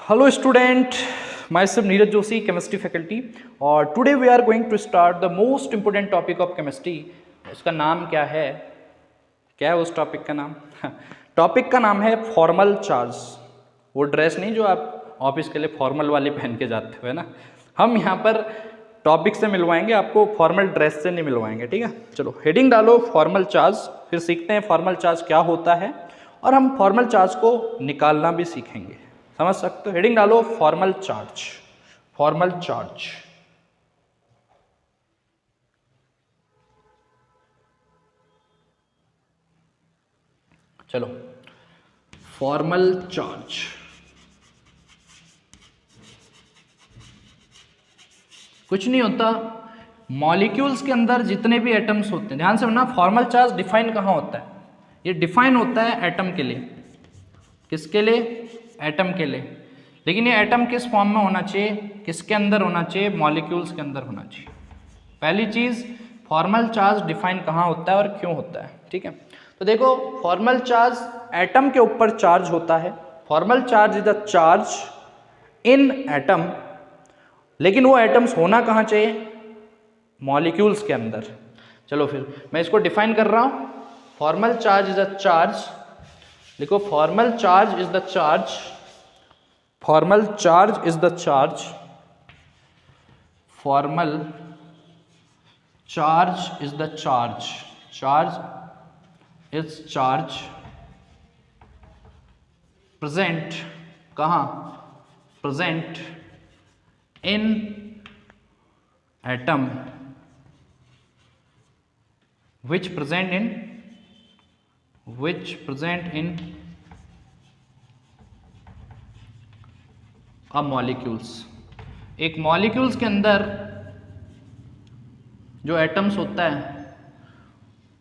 Hello student, myself Neeraj Joshi, chemistry faculty और today we are going to start the most important topic of chemistry। उसका नाम क्या है उस topic का नाम टॉपिक का नाम है फॉर्मल चार्ज। वो ड्रेस नहीं जो आप ऑफिस के लिए फॉर्मल वाली पहन के जाते हो, है ना। हम यहाँ पर टॉपिक से मिलवाएंगे आपको, फॉर्मल ड्रेस से नहीं मिलवाएंगे, ठीक है। चलो हेडिंग डालो फॉर्मल चार्ज, फिर सीखते हैं फॉर्मल चार्ज क्या होता है और हम फॉर्मल चार्ज को निकालना भी सीखेंगे, समझ सकते हो। हेडिंग डालो फॉर्मल चार्ज, फॉर्मल चार्ज। चलो फॉर्मल चार्ज, कुछ नहीं होता, मॉलिक्यूल्स के अंदर जितने भी एटम्स होते हैं, ध्यान से सुनना। फॉर्मल चार्ज डिफाइन कहाँ होता है? ये डिफाइन होता है एटम के लिए। किसके लिए? एटम के लिए। लेकिन ये एटम किस फॉर्म में होना चाहिए? किसके अंदर होना चाहिए? मॉलिक्यूल्स के अंदर होना चाहिए। पहली चीज, फॉर्मल चार्ज डिफाइन कहाँ होता है और क्यों होता है, ठीक है। तो देखो, फॉर्मल चार्ज एटम के ऊपर चार्ज होता है। Formal charge is the charge in atom, लेकिन वो एटम्स होना कहाँ चाहिए? मॉलिक्यूल्स के अंदर। चलो फिर मैं इसको डिफाइन कर रहा हूँ। Formal charge is a charge, लिखो formal charge is the charge, formal charge is the charge, formal charge is the charge, charge is charge present कहाँ? Present in atom, which present in a molecules। एक molecules के अंदर जो atoms होता है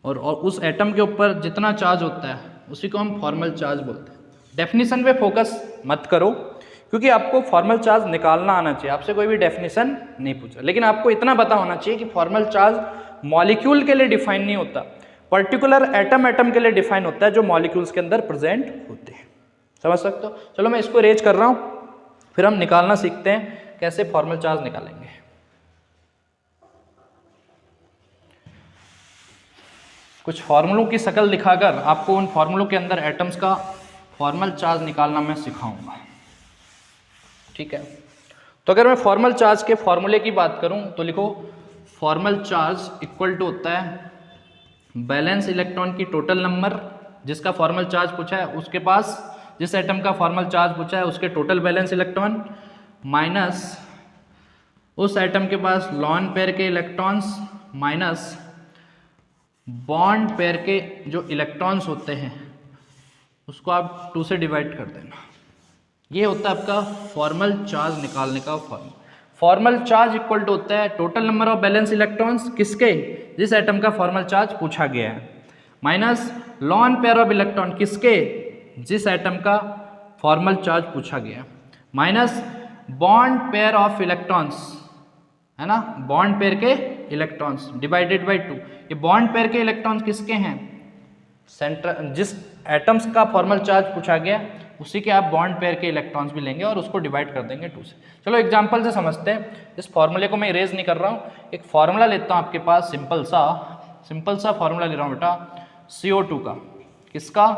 और उस एटम के ऊपर जितना चार्ज होता है उसी को हम फॉर्मल चार्ज बोलते हैं। डेफिनेशन पे फोकस मत करो, क्योंकि आपको फॉर्मल चार्ज निकालना आना चाहिए। आपसे कोई भी डेफिनेशन नहीं पूछा, लेकिन आपको इतना पता होना चाहिए कि फॉर्मल चार्ज मॉलिक्यूल के लिए डिफाइन नहीं होता, पर्टिकुलर एटम के लिए डिफाइन होता है जो मॉलिक्यूल्स के अंदर प्रेजेंट होते हैं। समझ सकते हो? चलो मैं इसको अरेंज कर रहा हूँ, फिर हम निकालना सीखते हैं कैसे फॉर्मल चार्ज निकालेंगे। कुछ फॉर्मूलों की शक्ल दिखाकर आपको उन फॉर्मूलों के अंदर एटम्स का फॉर्मल चार्ज निकालना मैं सिखाऊंगा, ठीक है। तो अगर मैं फॉर्मल चार्ज के फॉर्मूले की बात करूं तो लिखो फॉर्मल चार्ज इक्वल टू होता है बैलेंस इलेक्ट्रॉन की टोटल नंबर, जिसका फॉर्मल चार्ज पूछा है उसके पास, जिस एटम का फॉर्मल चार्ज पूछा है उसके टोटल बैलेंस इलेक्ट्रॉन, माइनस उस एटम के पास लॉन पेयर के इलेक्ट्रॉन्स, माइनस बॉन्ड पेयर के जो इलेक्ट्रॉन्स होते हैं उसको आप 2 से डिवाइड कर देना। ये होता है आपका फॉर्मल चार्ज निकालने का formula. Formal charge equal to होता है total number of valence electrons, किसके? जिस एटम का फॉर्मल चार्ज पूछा गया है, minus lone pair of electron, किसके? जिस एटम का फॉर्मल चार्ज पूछा गया है, minus bond pair of electrons, है ना, बॉन्ड पेयर के इलेक्ट्रॉन्स डिवाइडेड बाई 2। ये बॉन्ड पेयर के इलेक्ट्रॉन्स किसके हैं? सेंटर, जिस एटम्स का फॉर्मल चार्ज पूछा गया उसी के आप बॉन्ड पेयर के इलेक्ट्रॉन्स भी लेंगे और उसको डिवाइड कर देंगे 2 से। चलो एग्जांपल से समझते हैं। इस फॉर्मूले को मैं इरेज नहीं कर रहा हूँ, एक फॉर्मूला लेता हूँ आपके पास, सिंपल सा फॉर्मूला ले रहा हूँ बेटा, CO2 का। किसका?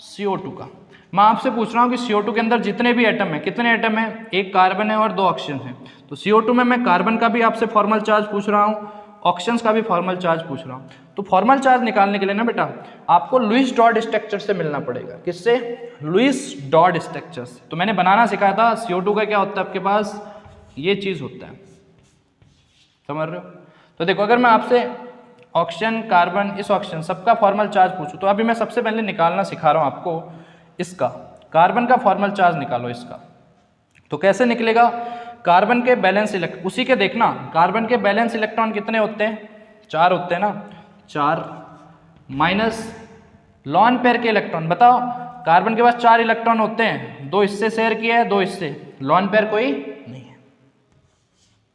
CO2 का। मैं आपसे पूछ रहा हूँ कि CO2 के अंदर जितने भी एटम है, कितने एटम है? एक कार्बन है और 2 ऑक्सीजन है। तो CO2 में मैं कार्बन का भी आपसे फॉर्मल चार्ज पूछ रहा हूँ, ऑक्सीजन का भी फॉर्मल चार्ज पूछ रहा हूँ। तो फॉर्मल चार्ज निकालने के लिए ना बेटा आपको लुईस डॉट स्ट्रक्चर से मिलना पड़ेगा। किससे? लुईस डॉट स्ट्रक्चर से। तो मैंने बनाना सिखाया था। CO2 का क्या होता है आपके पास? ये चीज होता है, समझ रहे हो? तो देखो, अगर मैं आपसे ऑक्सीजन, कार्बन, इस ऑक्सीजन सबका फॉर्मल चार्ज पूछूं तो अभी मैं सबसे पहले निकालना सिखा रहा हूं आपको इसका। कार्बन का फॉर्मल चार्ज निकालो इसका। तो कैसे निकलेगा? कार्बन के बैलेंस इलेक्ट्रॉन, उसी के देखना, कार्बन के बैलेंस इलेक्ट्रॉन कितने होते हैं? 4 होते हैं ना, 4 माइनस लॉन पेयर के इलेक्ट्रॉन। बताओ, कार्बन के पास 4 इलेक्ट्रॉन होते हैं, 2 इससे शेयर किया है, 2 इससे, लॉन पेयर कोई नहीं है,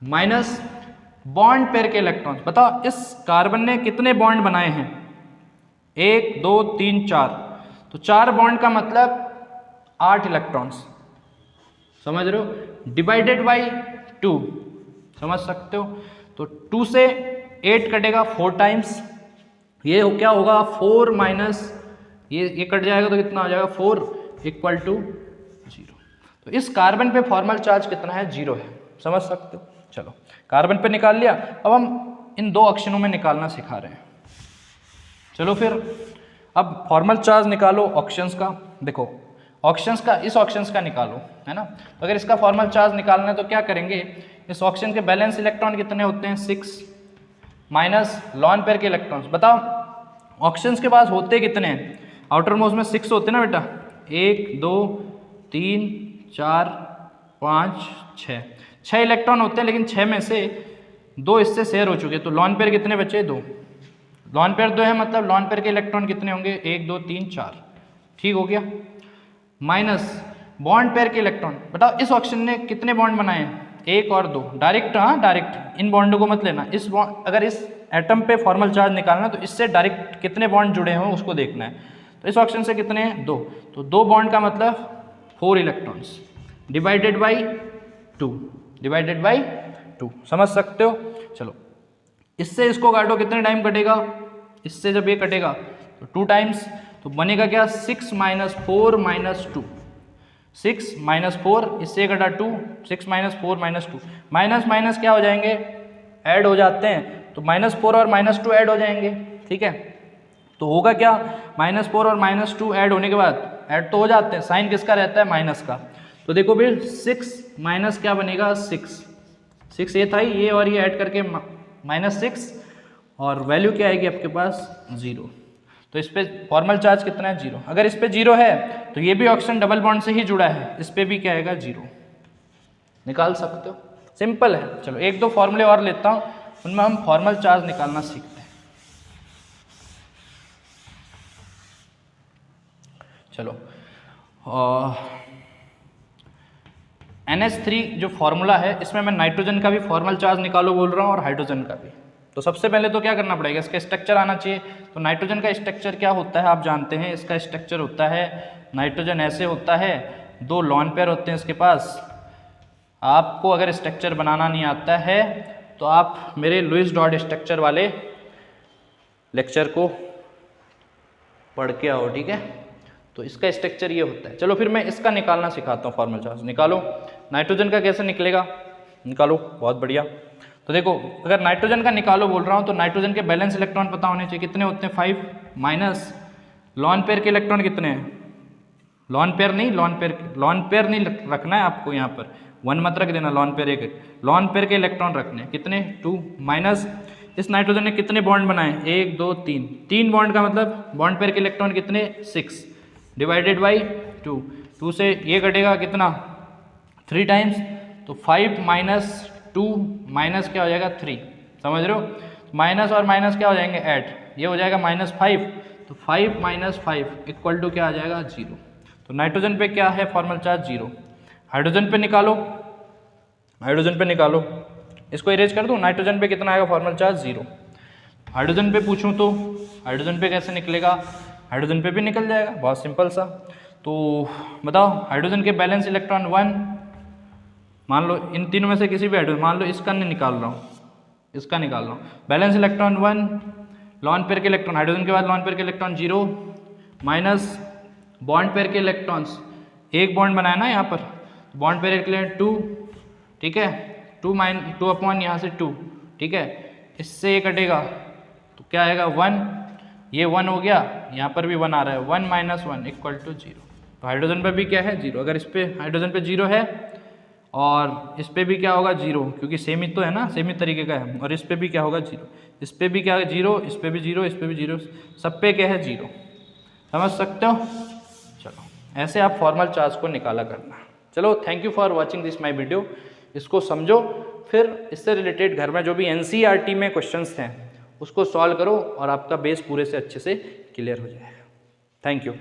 माइनस बॉन्ड पेयर के इलेक्ट्रॉन्स। बताओ इस कार्बन ने कितने बॉन्ड बनाए हैं? 1 2 3 4। तो 4 बॉन्ड का मतलब 8 इलेक्ट्रॉन्स। समझ रहे हो, डिवाइडेड बाई 2, समझ सकते हो। तो 2 से 8 कटेगा 4 टाइम्स, ये क्या होगा 4 माइनस ये कट जाएगा तो कितना हो जाएगा 4 इक्वल टू 0। तो इस कार्बन पे फॉर्मल चार्ज कितना है 0 है, समझ सकते हो। चलो कार्बन पे निकाल लिया, अब हम इन 2 ऑक्सीजनों में निकालना सिखा रहे हैं। चलो फिर अब फॉर्मल चार्ज निकालो ऑक्सीजन्स का। देखो ऑक्सीजन्स का, इस ऑक्सीजन्स का निकालो, है ना। तो अगर इसका फॉर्मल चार्ज निकालना है तो क्या करेंगे, इस ऑक्सीजन के बैलेंस इलेक्ट्रॉन कितने होते हैं 6 माइनस लॉन पेयर के इलेक्ट्रॉन्स। बताओ ऑक्सीजन्स के पास होते कितने हैं, आउटर मोस्ट में 6 होते हैं ना बेटा, 1 2 3 4 5 6 इलेक्ट्रॉन होते हैं, लेकिन 6 में से 2 इससे शेयर हो चुके, तो लॉन पेयर कितने बचे 2, लॉन पेयर 2 है, मतलब लॉन पेयर के इलेक्ट्रॉन कितने होंगे 1 2 3 4, ठीक हो गया। माइनस बॉन्ड पेयर के इलेक्ट्रॉन, बताओ इस ऑक्सीजन ने कितने बॉन्ड बनाए हैं 1 और 2, डायरेक्ट, हाँ डायरेक्ट, इन बॉन्डों को मत लेना। इस बॉन्ड, अगर इस एटम पे फॉर्मल चार्ज निकालना तो इससे डायरेक्ट कितने बॉन्ड जुड़े हैं उसको देखना है। तो इस ऑक्सीजन से कितने हैं 2, तो 2 बॉन्ड का मतलब 4 electrons divided by 2, divided by 2, समझ सकते हो। चलो इससे इसको काटो, कितने टाइम कटेगा, इससे जब ये कटेगा तो 2 टाइम्स, तो बनेगा क्या 6 माइनस 4 माइनस 2, 6 माइनस 4, इससे कटा 2, 6 माइनस 4 माइनस 2, माइनस माइनस क्या हो जाएंगे ऐड हो जाते हैं, तो -4 और -2 ऐड हो जाएंगे, ठीक है। तो होगा क्या -4 और -2 ऐड होने के बाद, ऐड तो हो जाते हैं, साइन किसका रहता है माइनस का। तो देखो फिर 6 माइनस क्या बनेगा 6 ये था ये, और ये ऐड करके -6, और वैल्यू क्या आएगी आपके पास 0। तो इस पे फॉर्मल चार्ज कितना है 0। अगर इस पे 0 है तो ये भी ऑक्सीजन डबल बॉन्ड से ही जुड़ा है, इस पे भी क्या आएगा 0, निकाल सकते हो, सिंपल है। चलो 1-2 फॉर्मूले और लेता हूँ, उनमें हम फॉर्मल चार्ज निकालना सीखते हैं। चलो NH3 जो फॉर्मूला है, इसमें मैं नाइट्रोजन का भी फॉर्मल चार्ज निकालो बोल रहा हूँ और हाइड्रोजन का भी। तो सबसे पहले तो क्या करना पड़ेगा, इसका स्ट्रक्चर आना चाहिए। तो नाइट्रोजन का स्ट्रक्चर क्या होता है आप जानते हैं, इसका स्ट्रक्चर होता है, नाइट्रोजन ऐसे होता है, 2 लॉन पेयर होते हैं इसके पास। आपको अगर स्ट्रक्चर बनाना नहीं आता है तो आप मेरे लुईस डॉट स्ट्रक्चर वाले लेक्चर को पढ़ के आओ, ठीक है। तो इसका स्ट्रक्चर ये होता है। चलो फिर मैं इसका निकालना सिखाता हूँ फॉर्मल चार्ज। निकालो, नाइट्रोजन का कैसे निकलेगा, निकालो, बहुत बढ़िया। तो देखो अगर नाइट्रोजन का निकालो बोल रहा हूँ तो नाइट्रोजन के बैलेंस इलेक्ट्रॉन पता होने चाहिए, कितने होते हैं 5, माइनस लॉन पेयर के इलेक्ट्रॉन कितने हैं, लॉन पेयर नहीं रखना है आपको, यहाँ पर 1 मत रख देना, लॉन पेयर के इलेक्ट्रॉन रखने हैं, कितने 2, माइनस इस नाइट्रोजन ने कितने बॉन्ड बनाए 1 2 3 बॉन्ड का मतलब बॉन्ड पेयर के इलेक्ट्रॉन कितने 6, डिवाइडेड बाई 2 से ये कटेगा कितना 3 टाइम्स, तो 5 माइनस 2 माइनस क्या हो जाएगा 3, समझ रहे हो। माइनस और माइनस क्या हो जाएंगे ऐड, ये हो जाएगा -5, तो 5 माइनस 5 इक्वल टू क्या आ जाएगा 0। तो नाइट्रोजन पे क्या है फॉर्मल चार्ज 0। हाइड्रोजन पे निकालो, इसको इरेज कर दूँ, नाइट्रोजन पे कितना आएगा फॉर्मल चार्ज 0। हाइड्रोजन पे पूछूँ तो हाइड्रोजन पे कैसे निकलेगा, हाइड्रोजन पे भी निकल जाएगा, बहुत सिंपल सा। तो बताओ हाइड्रोजन के बैलेंस इलेक्ट्रॉन 1, मान लो इन तीनों में से किसी भी हाइड्रोजन, मान लो इसका नहीं निकाल रहा हूँ, इसका निकाल रहा हूँ, बैलेंस इलेक्ट्रॉन 1, लॉन पेयर के इलेक्ट्रॉन, हाइड्रोजन के बाद लॉन पेयर के इलेक्ट्रॉन 0, माइनस बॉन्ड पेयर के इलेक्ट्रॉन्स, एक बॉन्ड बनाया ना यहाँ पर, बॉन्ड पेयर के लिए 2, ठीक है, 2 अपॉन यहाँ से 2, ठीक है, इससे ये कटेगा तो क्या आएगा 1, ये 1 हो गया, यहाँ पर भी 1 आ रहा है, 1 माइनस 1 इक्वल टू 0। तो हाइड्रोजन पर भी क्या है 0। अगर इस पे हाइड्रोजन पे 0 है और इस पे भी क्या होगा 0, क्योंकि सेम ही तो है ना, सेम ही तरीके का है, और इस पे भी क्या होगा 0, इस पे भी क्या है 0, इस पे भी 0, इस पे भी 0, सब पे क्या है 0, समझ सकते हो। चलो ऐसे आप फॉर्मल चार्ज को निकाला करना। चलो thank you for watching this my video, इसको समझो, फिर इससे रिलेटेड घर में जो भी NCERT में क्वेश्चंस हैं उसको सॉल्व करो और आपका बेस पूरे से अच्छे से क्लियर हो जाएगा। Thank you.